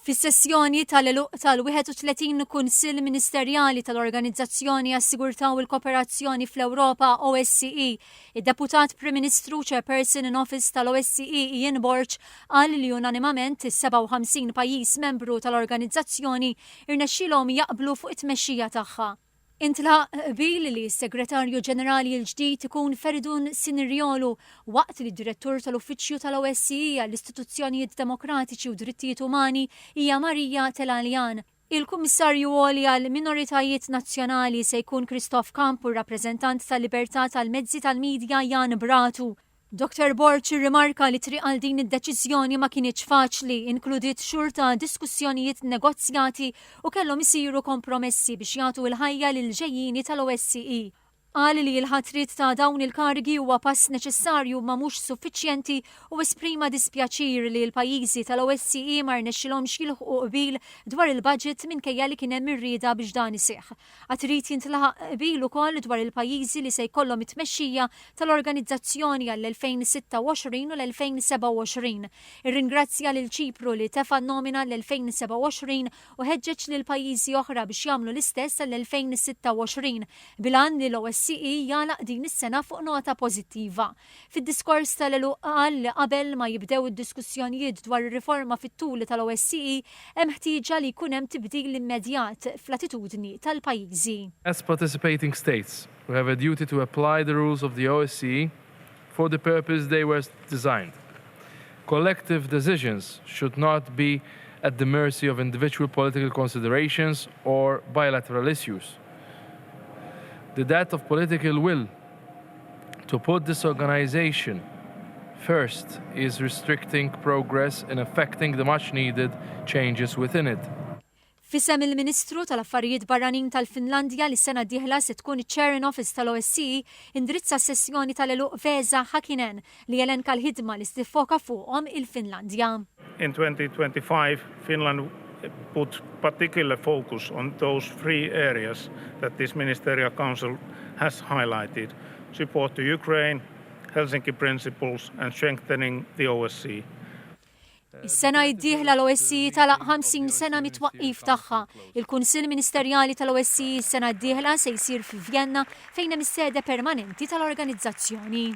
Fis-sessjoni tal-eluq tal-31 Kunsill Ministerjali tal-Organizzazzjoni għas-Sigurtà u l-Kooperazzjoni fl-Ewropa OSCE, id-Deputat Prim Ministru Chairperson in Office tal-OSCE Ian Borch qal li unanimament is-57 pajjiż membru tal-organizzazzjoni irnexxielhom jaqblu fuq it-tmexxija tagħha. Intlaħaq qbil li s-Segretarju Ġenerali l-ġdid ikun Feridun Sinirjolu waqt li d-Direttur tal-Uffiċċju tal-OSCE għall-Istituzzjonijiet Demokratiċi u Drittijiet Umani hija Marija Telaljan. Il-Kummissarju għoli għal-Minoritajiet Nazzjonali se jkun Christoph Kamp u rappreżentant tal-Libertà tal-Mezzi tal-Midja Jan Bratu. Dr. Borch rimarka li triq għal din id-deċiżjoni ma kienx faċli, inkludiet xhur ta' diskussjonijiet negozjati u kellhom isiru kompromessi biex jagħtu l-ħajja lil ġejjini tal-OSCE. Qal li l-ħatrit ta' dawn il-kargi huwa pass neċessarju ma mhux suffiċjenti u esprima dispjaċir li l-pajjiżi tal-OSCE ma rnexxilhomx jilħqu qbil dwar il-budget minkejja li kien hemm irrieda biex dan iseħħ. Għatrid jintlaħaq qbil ukoll dwar il-pajjiżi li se jkollhom it-tmexxija tal-organizzazzjoni għall-2026 u l-2027. Irringrazzja lil Ċipru li tefa' nomina l-2027 u ħeġġeġ lil pajjiżi oħra biex jagħmlu l-istess għall-2026 bilan li l-OSCE jalaq din is-sena fuq nota pożittiva. Fid-diskors tal-eluq qal li qabel ma jibdew id-diskussjonijiet dwar ir-riforma fit-tul tal-OSCE hemm ħtieġa li jkun hemm tibdil immedjat fl-attitudni tal-pajjiżi. As participating states, we have a duty to apply the rules of the OSCE for the purpose they were designed. Collective decisions should not be at the mercy of individual political considerations or bilateral issues. The debt of political will to put this organization first is restricting progress and affecting the much-needed changes within it. Fisem il-Ministru tal-Affarijiet Barranin tal-Finlandja li s-sena d-dieħla se tkun iċ-Chair in Office tal-OSCE indirizza s-sessjoni tal-eluq Vesa Häkkinen li jelenka l-ħidma li stiffoka fuqhom il-Finlandja. In 2025, Finland put particular focus on those three areas that this Ministerial Council has highlighted: support to Ukraine, Helsinki Principles and strengthening the OSCE. Is-sena d-dieħla l-OSCE talaq 50 sena mit-twaqqif tagħha. Il-Kunsill Ministerjali tal-OSCE s-sena d-dieħla se jsir fi Vienna fejn hemm is-sede permanenti tal-organizzazzjoni.